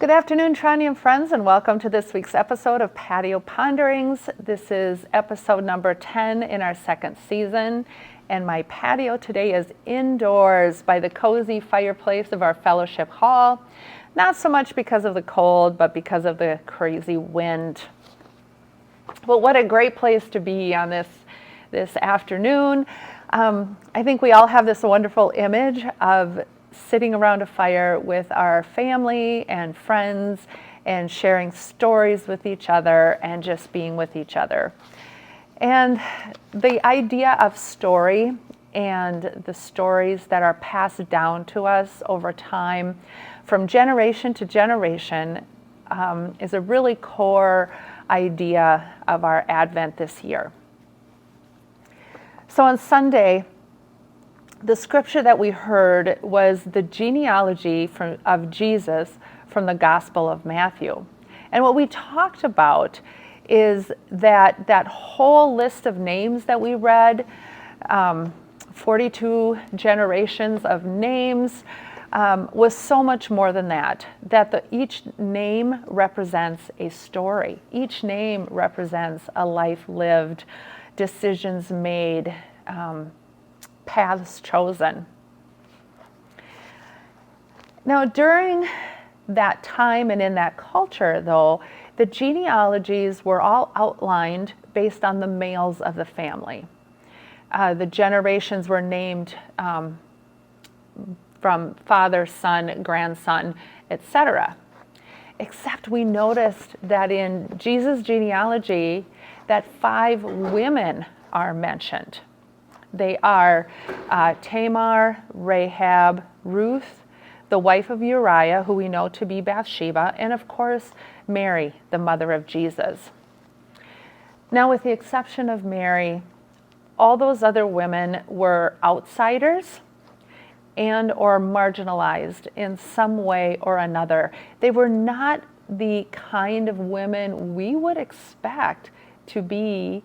Good afternoon, Trondheim friends, and welcome to this week's episode of Patio Ponderings. This is episode number 10 in our second season, and my patio today is indoors by the cozy fireplace of our fellowship hall. Not so much because of the cold, but because of the crazy wind. Well, what a great place to be on this afternoon. I think we all have this wonderful image of sitting around a fire with our family and friends and sharing stories with each other and just being with each other. And the idea of story and the stories that are passed down to us over time from generation to generation is a really core idea of our Advent this year. So on Sunday, the scripture that we heard was the genealogy of Jesus from the Gospel of Matthew. And what we talked about is that whole list of names that we read, 42 generations of names, was so much more than that. Each name represents a story. Each name represents a life lived, decisions made, paths chosen. Now, during that time and in that culture, though, the genealogies were all outlined based on the males of the family. The generations were named from father, son, grandson, etc. Except we noticed that in Jesus' genealogy, that 5 women are mentioned. They are Tamar, Rahab, Ruth, the wife of Uriah, who we know to be Bathsheba, and of course, Mary, the mother of Jesus. Now, with the exception of Mary, all those other women were outsiders and or marginalized in some way or another. They were not the kind of women we would expect to be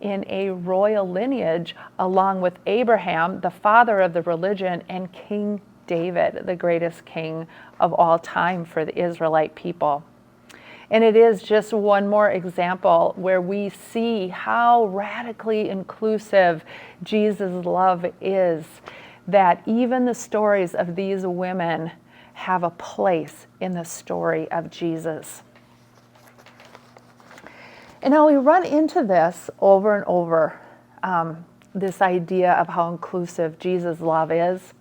in a royal lineage, along with Abraham, the father of the religion, and King David, the greatest king of all time for the Israelite people. And it is just one more example where we see how radically inclusive Jesus' love is, that even the stories of these women have a place in the story of Jesus. And now we run into this over and over, this idea of how inclusive Jesus' love is.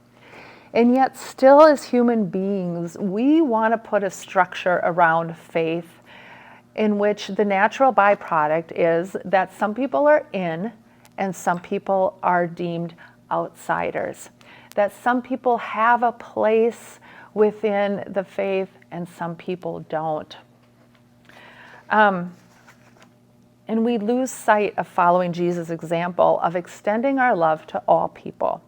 And yet still as human beings, we want to put a structure around faith in which the natural byproduct is that some people are in and some people are deemed outsiders. That some people have a place within the faith and some people don't. And we lose sight of following Jesus' example of extending our love to all people.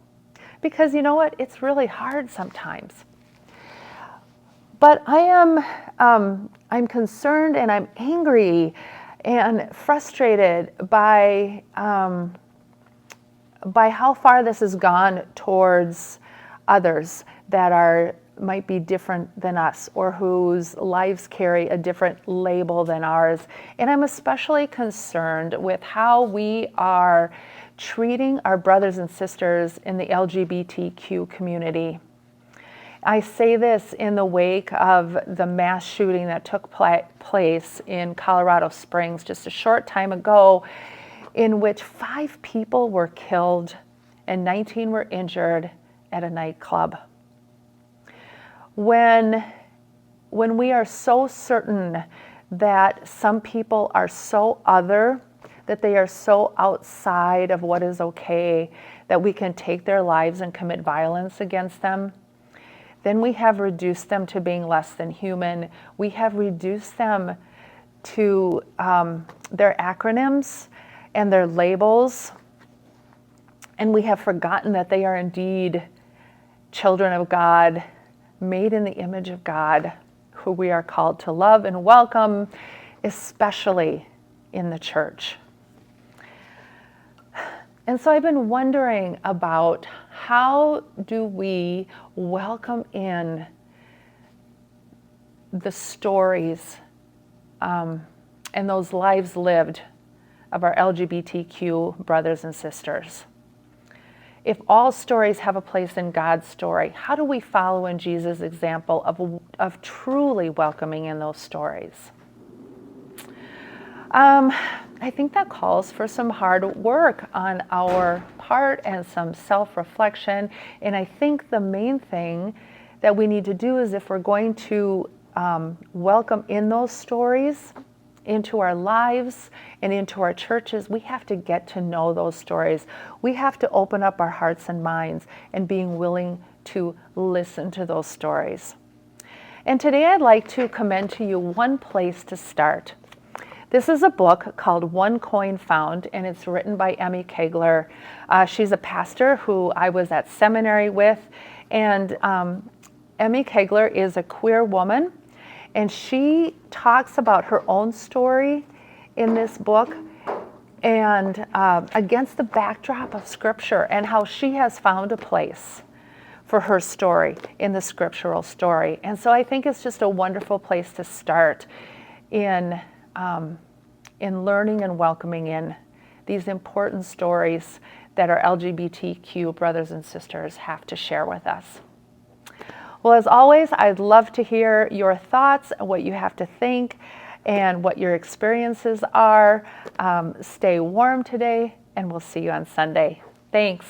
Because you know what? It's really hard sometimes. But I'm concerned and I'm angry and frustrated by how far this has gone towards others that might be different than us or whose lives carry a different label than ours. And I'm especially concerned with how we are treating our brothers and sisters in the LGBTQ community. I say this in the wake of the mass shooting that took place in Colorado Springs just a short time ago, in which 5 people were killed and 19 were injured at a nightclub. When we are so certain that some people are so other, that they are so outside of what is okay, that we can take their lives and commit violence against them, then we have reduced them to being less than human. We have reduced them to their acronyms and their labels, and we have forgotten that they are indeed children of God, made in the image of God, who we are called to love and welcome, especially in the church. And so I've been wondering about how do we welcome in the stories and those lives lived of our LGBTQ brothers and sisters. If all stories have a place in God's story, how do we follow in Jesus' example of truly welcoming in those stories? I think that calls for some hard work on our part and some self-reflection. And I think the main thing that we need to do is, if we're going to welcome in those stories into our lives and into our churches, we have to get to know those stories. We have to open up our hearts and minds and being willing to listen to those stories. And today I'd like to commend to you one place to start. This is a book called One Coin Found, and it's written by Emmy Kegler. She's a pastor who I was at seminary with, and Emmy Kegler is a queer woman, and she talks about her own story in this book and against the backdrop of Scripture, and how she has found a place for her story in the scriptural story. And so I think it's just a wonderful place to start in learning and welcoming in these important stories that our LGBTQ brothers and sisters have to share with us. Well, as always, I'd love to hear your thoughts, what you have to think, and what your experiences are. Stay warm today, and we'll see you on Sunday. Thanks.